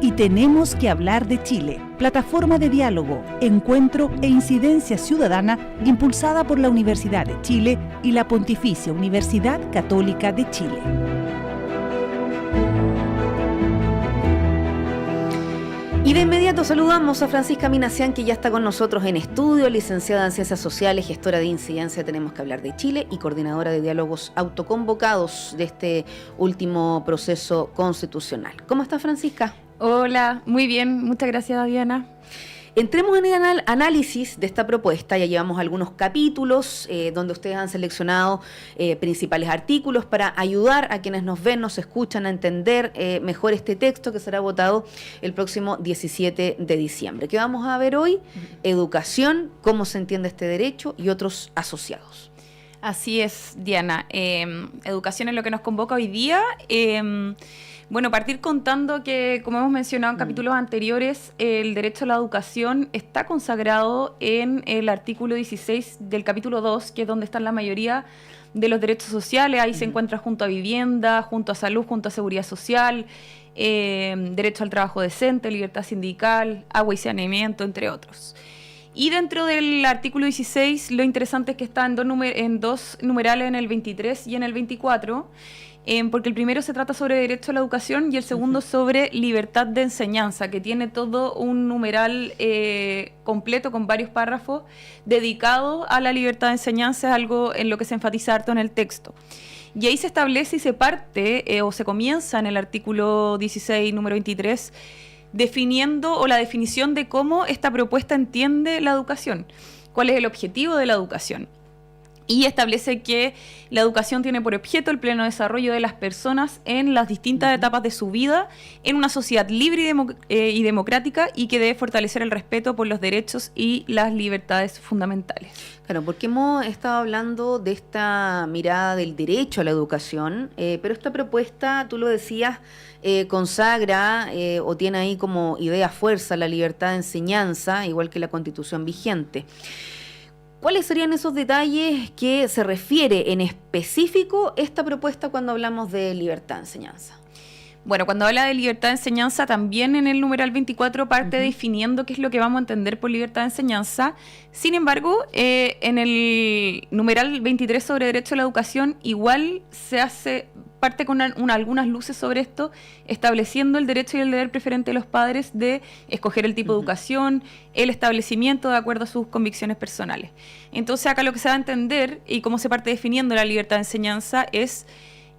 y tenemos que hablar de Chile, plataforma de diálogo, encuentro e incidencia ciudadana impulsada por la Universidad de Chile y la Pontificia Universidad Católica de Chile. Y de inmediato saludamos a Francisca Minassian, que ya está con nosotros en estudio, licenciada en Ciencias Sociales, gestora de incidencia Tenemos que hablar de Chile y coordinadora de diálogos autoconvocados de este último proceso constitucional. ¿Cómo está, Francisca? Hola, muy bien, muchas gracias, Diana. Entremos en el análisis de esta propuesta. Ya llevamos algunos capítulos donde ustedes han seleccionado principales artículos para ayudar a quienes nos ven, nos escuchan a entender mejor este texto que será votado el próximo 17 de diciembre. ¿Qué vamos a ver hoy? Educación, cómo se entiende este derecho y otros asociados. Así es, Diana. Educación es lo que nos convoca hoy día. Bueno, partir contando que, como hemos mencionado en capítulos anteriores, el derecho a la educación está consagrado en el artículo 16 del capítulo 2, que es donde están la mayoría de los derechos sociales. Ahí se encuentra junto a vivienda, junto a salud, junto a seguridad social, derecho al trabajo decente, libertad sindical, agua y saneamiento, entre otros. Y dentro del artículo 16, lo interesante es que está en dos numerales, en el 23 y en el 24, porque el primero se trata sobre derecho a la educación y el segundo sobre libertad de enseñanza, que tiene todo un numeral completo con varios párrafos dedicados a la libertad de enseñanza, es algo en lo que se enfatiza harto en el texto. Y ahí se establece y se parte, o se comienza en el artículo 16, número 23, definiendo o la definición de cómo esta propuesta entiende la educación, cuál es el objetivo de la educación. Y establece que la educación tiene por objeto el pleno desarrollo de las personas en las distintas etapas de su vida, en una sociedad libre y democrática, y que debe fortalecer el respeto por los derechos y las libertades fundamentales. Claro, porque hemos estado hablando de esta mirada del derecho a la educación, pero esta propuesta, tú lo decías, consagra o tiene ahí como idea fuerza la libertad de enseñanza, igual que la Constitución vigente. ¿Cuáles serían esos detalles que se refiere en específico esta propuesta cuando hablamos de libertad de enseñanza? Bueno, cuando habla de libertad de enseñanza, también en el numeral 24 parte definiendo qué es lo que vamos a entender por libertad de enseñanza. Sin embargo, en el numeral 23 sobre derecho a la educación, igual parte con algunas luces sobre esto, estableciendo el derecho y el deber preferente de los padres de escoger el tipo de educación, el establecimiento de acuerdo a sus convicciones personales. Entonces, acá lo que se va a entender y cómo se parte definiendo la libertad de enseñanza es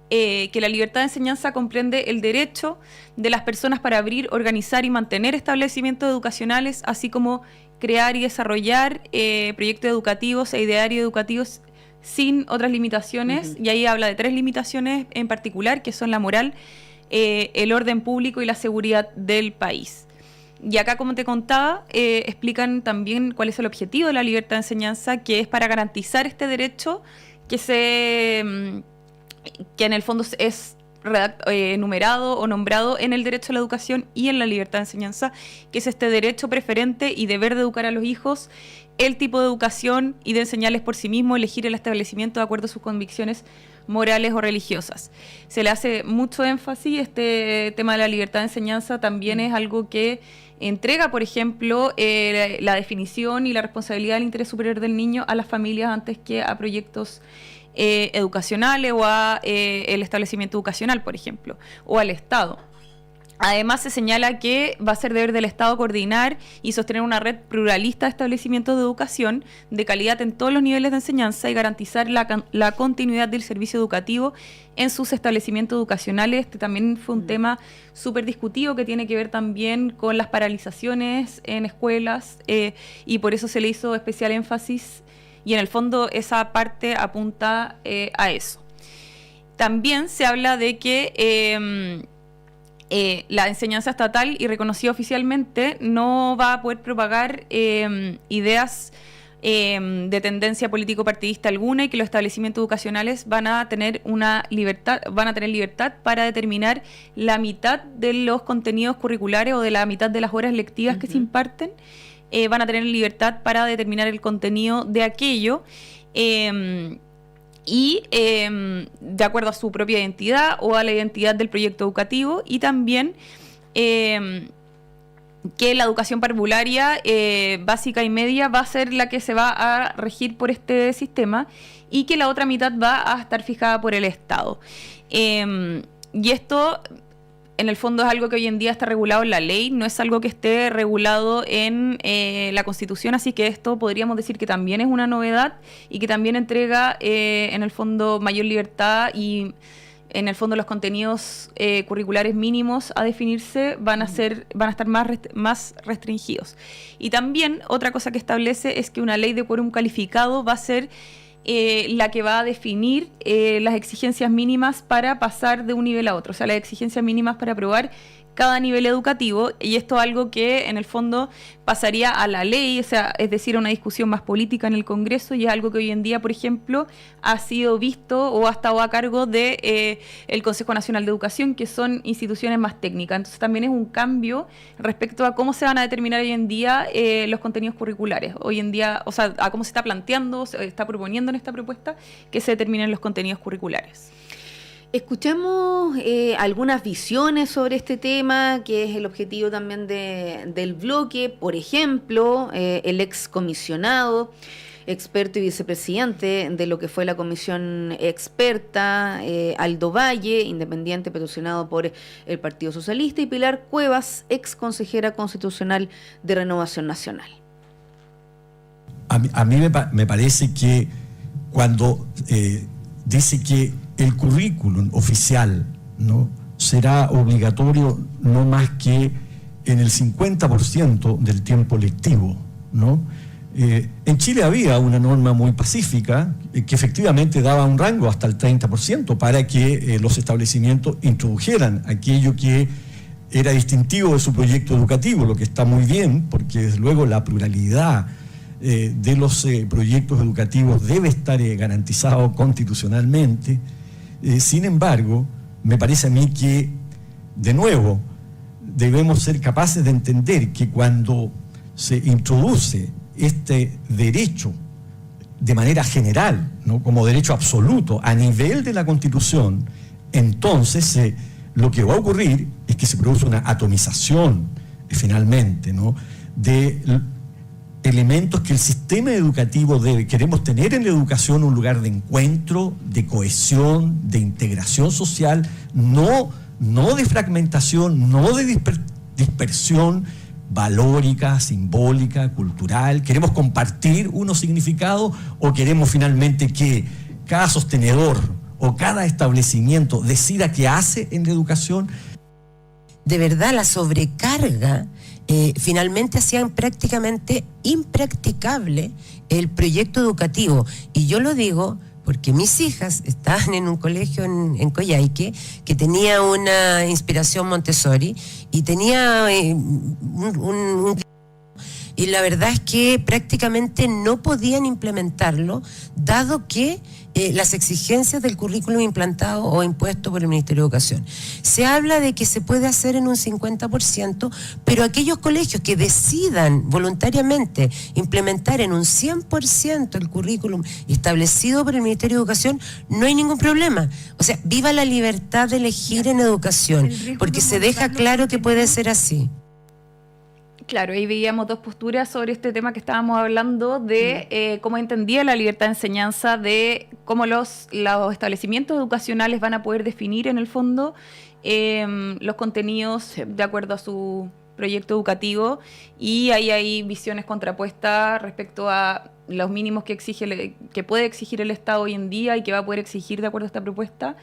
que la libertad de enseñanza comprende el derecho de las personas para abrir, organizar y mantener establecimientos educacionales, así como crear y desarrollar proyectos educativos e idearios educativos sin otras limitaciones, y ahí habla de 3 limitaciones en particular, que son la moral, el orden público y la seguridad del país. Y acá, como te contaba, explican también cuál es el objetivo de la libertad de enseñanza, que es para garantizar este derecho que en el fondo es enumerado o nombrado en el derecho a la educación y en la libertad de enseñanza, que es este derecho preferente y deber de educar a los hijos, el tipo de educación y de enseñarles por sí mismo, elegir el establecimiento de acuerdo a sus convicciones morales o religiosas. Se le hace mucho énfasis, este tema de la libertad de enseñanza también es algo que entrega, por ejemplo, la definición y la responsabilidad del interés superior del niño a las familias antes que a proyectos educacionales o a el establecimiento educacional, por ejemplo, o al Estado. Además, se señala que va a ser deber del Estado coordinar y sostener una red pluralista de establecimientos de educación de calidad en todos los niveles de enseñanza y garantizar la continuidad del servicio educativo en sus establecimientos educacionales. Este también fue un tema súper discutido que tiene que ver también con las paralizaciones en escuelas y por eso se le hizo especial énfasis, y en el fondo esa parte apunta a eso. También se habla de que la enseñanza estatal y reconocida oficialmente no va a poder propagar ideas de tendencia político-partidista alguna, y que los establecimientos educacionales van a tener libertad para determinar la mitad de los contenidos curriculares o de la mitad de las horas lectivas que se imparten. Van a tener libertad para determinar el contenido de aquello de acuerdo a su propia identidad o a la identidad del proyecto educativo, y también que la educación parvularia básica y media va a ser la que se va a regir por este sistema y que la otra mitad va a estar fijada por el Estado. Y esto, en el fondo, es algo que hoy en día está regulado en la ley, no es algo que esté regulado en la Constitución, así que esto podríamos decir que también es una novedad y que también entrega, en el fondo, mayor libertad y, en el fondo, los contenidos curriculares mínimos a definirse van a estar más restringidos. Y también, otra cosa que establece es que una ley de quórum calificado va a ser la que va a definir las exigencias mínimas para pasar de un nivel a otro, o sea, las exigencias mínimas para aprobar cada nivel educativo, y esto es algo que en el fondo pasaría a la ley, o sea, es decir, a una discusión más política en el Congreso, y es algo que hoy en día, por ejemplo, ha sido visto o ha estado a cargo de el Consejo Nacional de Educación, que son instituciones más técnicas. Entonces también es un cambio respecto a cómo se van a determinar hoy en día los contenidos curriculares. Hoy en día, o sea, a cómo se está planteando, se está proponiendo en esta propuesta que se determinen los contenidos curriculares. Escuchamos algunas visiones sobre este tema, que es el objetivo también del bloque. Por ejemplo, el excomisionado, experto y vicepresidente de lo que fue la comisión experta, Aldo Valle, independiente patrocinado por el Partido Socialista, y Pilar Cuevas, ex consejera constitucional de Renovación Nacional. A mí me parece que cuando dice que el currículum oficial, ¿no?, será obligatorio no más que en el 50% del tiempo lectivo, ¿no? En Chile había una norma muy pacífica que efectivamente daba un rango hasta el 30% para que los establecimientos introdujeran aquello que era distintivo de su proyecto educativo, lo que está muy bien, porque desde luego la pluralidad de los proyectos educativos debe estar garantizado constitucionalmente. Sin embargo, me parece a mí que, de nuevo, debemos ser capaces de entender que cuando se introduce este derecho de manera general, ¿no?, como derecho absoluto a nivel de la Constitución, entonces lo que va a ocurrir es que se produce una atomización, finalmente, ¿no?, de elementos que el sistema educativo debe. Queremos tener en la educación un lugar de encuentro, de cohesión, de integración social, no de fragmentación, no de dispersión valórica, simbólica, cultural. ¿Queremos compartir unos significados o queremos finalmente que cada sostenedor o cada establecimiento decida qué hace en la educación? De verdad, la sobrecarga finalmente hacían prácticamente impracticable el proyecto educativo. Y yo lo digo porque mis hijas estaban en un colegio en Coyhaique que tenía una inspiración Montessori y tenía y la verdad es que prácticamente no podían implementarlo, dado que las exigencias del currículum implantado o impuesto por el Ministerio de Educación. Se habla de que se puede hacer en un 50%, pero aquellos colegios que decidan voluntariamente implementar en un 100% el currículum establecido por el Ministerio de Educación, no hay ningún problema. O sea, viva la libertad de elegir en educación, porque se deja claro que puede ser así. Claro, ahí veíamos dos posturas sobre este tema que estábamos hablando de cómo entendía la libertad de enseñanza, de cómo los establecimientos educacionales van a poder definir en el fondo los contenidos de acuerdo a su proyecto educativo, y ahí hay visiones contrapuestas respecto a los mínimos que puede exigir el Estado hoy en día y que va a poder exigir de acuerdo a esta propuesta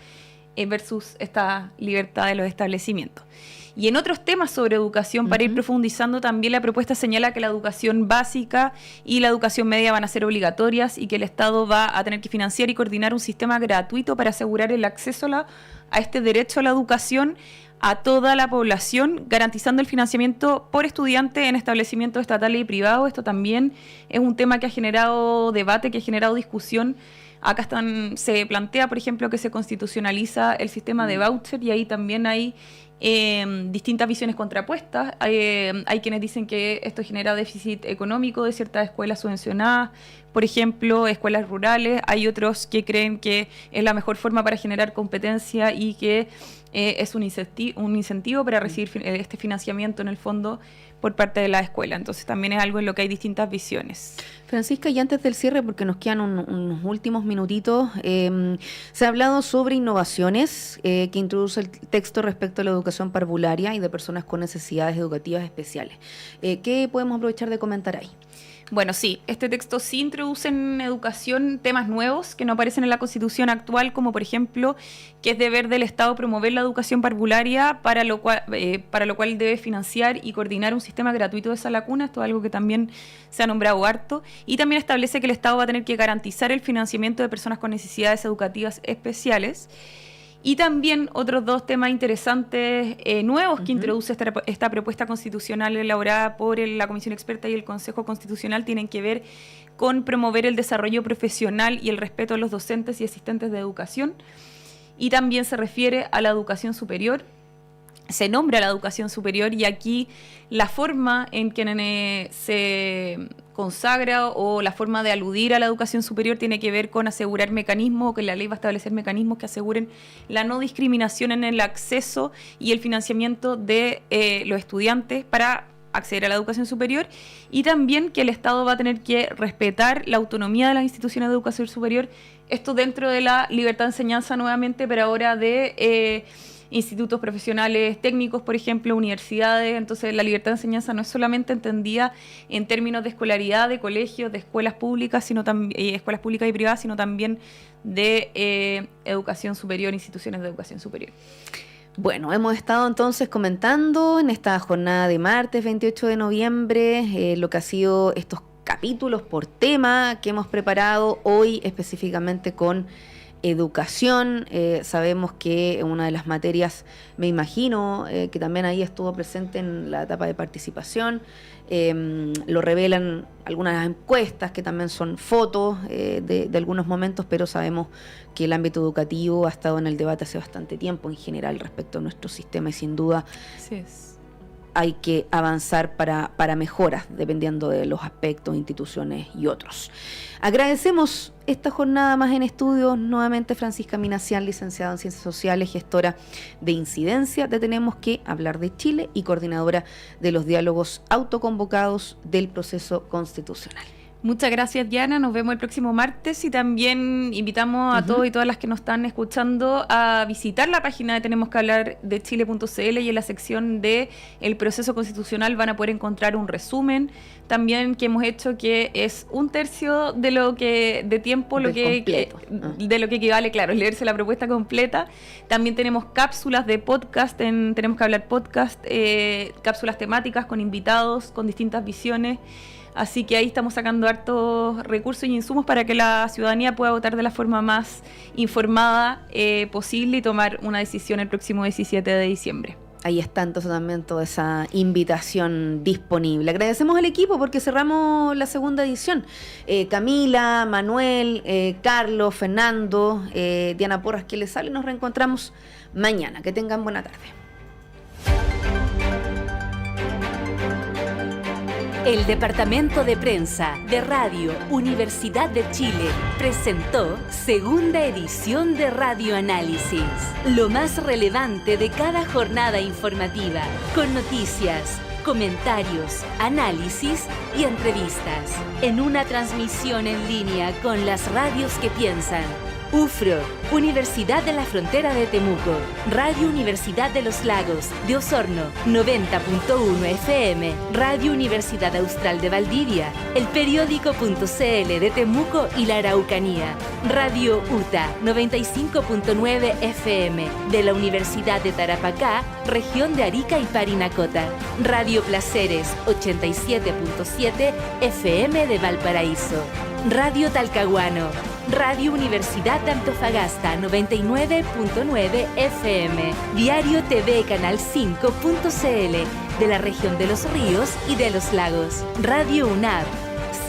versus esta libertad de los establecimientos. Y en otros temas sobre educación, para ir profundizando, también la propuesta señala que la educación básica y la educación media van a ser obligatorias y que el Estado va a tener que financiar y coordinar un sistema gratuito para asegurar el acceso a este derecho a la educación a toda la población, garantizando el financiamiento por estudiante en establecimientos estatales y privados. Esto también es un tema que ha generado debate, que ha generado discusión. Acá se plantea, por ejemplo, que se constitucionaliza el sistema de voucher, y ahí también hay distintas visiones contrapuestas. Hay quienes dicen que esto genera déficit económico de ciertas escuelas subvencionadas, por ejemplo, escuelas rurales. Hay otros que creen que es la mejor forma para generar competencia y que es un incentivo para recibir este financiamiento en el fondo por parte de la escuela. Entonces también es algo en lo que hay distintas visiones. Francisca, y antes del cierre, porque nos quedan unos últimos minutitos, se ha hablado sobre innovaciones que introduce el texto respecto a la educación parvularia y de personas con necesidades educativas especiales. ¿Qué podemos aprovechar de comentar ahí? Bueno, sí, este texto sí introduce en educación temas nuevos que no aparecen en la Constitución actual, como por ejemplo que es deber del Estado promover la educación parvularia, para lo cual debe financiar y coordinar un sistema gratuito de sala cuna. Esto es algo que también se ha nombrado harto. Y también establece que el Estado va a tener que garantizar el financiamiento de personas con necesidades educativas especiales. Y también otros dos temas interesantes nuevos que introduce esta propuesta constitucional elaborada por la Comisión Experta y el Consejo Constitucional tienen que ver con promover el desarrollo profesional y el respeto a los docentes y asistentes de educación. Y también se refiere a la educación superior. Se nombra la educación superior y aquí la forma en que se consagra o la forma de aludir a la educación superior tiene que ver con asegurar mecanismos, o que la ley va a establecer mecanismos que aseguren la no discriminación en el acceso y el financiamiento de los estudiantes para acceder a la educación superior, y también que el Estado va a tener que respetar la autonomía de las instituciones de educación superior, esto dentro de la libertad de enseñanza nuevamente, pero ahora de institutos profesionales técnicos, por ejemplo, universidades. Entonces la libertad de enseñanza no es solamente entendida en términos de escolaridad, de colegios, de escuelas públicas, escuelas públicas y privadas, sino también de educación superior, instituciones de educación superior. Bueno, hemos estado entonces comentando en esta jornada de martes 28 de noviembre lo que ha sido estos capítulos por tema que hemos preparado hoy específicamente con educación. Sabemos que una de las materias, me imagino, que también ahí estuvo presente en la etapa de participación, lo revelan algunas encuestas que también son fotos de algunos momentos, pero sabemos que el ámbito educativo ha estado en el debate hace bastante tiempo en general respecto a nuestro sistema y sin duda hay que avanzar para mejoras dependiendo de los aspectos, instituciones y otros. Agradecemos esta jornada más en estudios nuevamente Francisca Minassian, licenciada en Ciencias Sociales, gestora de Incidencia de Tenemos que Hablar de Chile y coordinadora de los diálogos autoconvocados del proceso constitucional. Muchas gracias, Diana. Nos vemos el próximo martes y también invitamos a todos y todas las que nos están escuchando a visitar la página de Tenemos que Hablar de Chile.cl, y en la sección de el proceso constitucional van a poder encontrar un resumen también que hemos hecho, que es 1/3 de lo que de tiempo de lo que equivale, claro, leerse la propuesta completa. También tenemos cápsulas de podcast en Tenemos que Hablar Podcast, cápsulas temáticas con invitados, con distintas visiones. Así que ahí estamos sacando hartos recursos y insumos para que la ciudadanía pueda votar de la forma más informada posible y tomar una decisión el próximo 17 de diciembre. Ahí está entonces también toda esa invitación disponible. Agradecemos al equipo porque cerramos la segunda edición. Camila, Manuel, Carlos, Fernando, Diana Porras, que les sale. Nos reencontramos mañana. Que tengan buena tarde. El Departamento de Prensa de Radio Universidad de Chile presentó segunda edición de Radio Análisis, lo más relevante de cada jornada informativa, con noticias, comentarios, análisis y entrevistas, en una transmisión en línea con las radios que piensan. UFRO, Universidad de la Frontera de Temuco, Radio Universidad de los Lagos, de Osorno, 90.1 FM, Radio Universidad Austral de Valdivia, El Periódico.cl de Temuco y la Araucanía, Radio UTA, 95.9 FM, de la Universidad de Tarapacá, región de Arica y Parinacota, Radio Placeres, 87.7 FM de Valparaíso, Radio Talcahuano, Radio Universidad de Antofagasta, 99.9 FM, Diario TV Canal 5.cl, de la región de los Ríos y de los Lagos, Radio UNAV,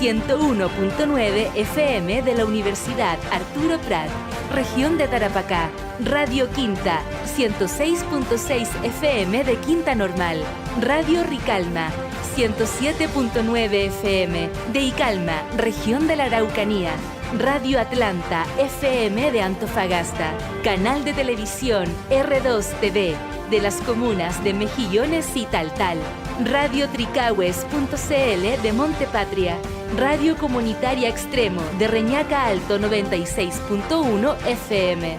101.9 FM de la Universidad Arturo Prat, región de Tarapacá. Radio Quinta, 106.6 FM de Quinta Normal. Radio Ricalma, 107.9 FM de Icalma, región de la Araucanía. Radio Atlanta, FM de Antofagasta. Canal de televisión R2 TV de las comunas de Mejillones y Taltal. Radio Tricahues.cl de Montepatria. Radio Comunitaria Extremo de Reñaca Alto 96.1 FM.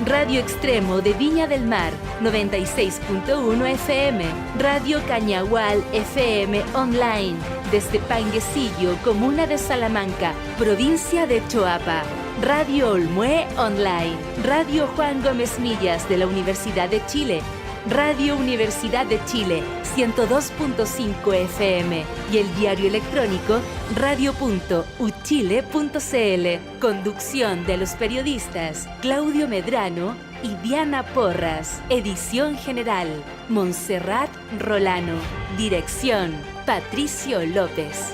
Radio Extremo de Viña del Mar 96.1 FM. Radio Cañahual FM Online desde Panguecillo, comuna de Salamanca, provincia de Choapa. Radio Olmué Online. Radio Juan Gómez Millas de la Universidad de Chile. Radio Universidad de Chile 102.5 FM y el diario electrónico radio.uchile.cl. Conducción de los periodistas Claudio Medrano y Diana Porras. Edición general Montserrat Rolano. Dirección Patricio López.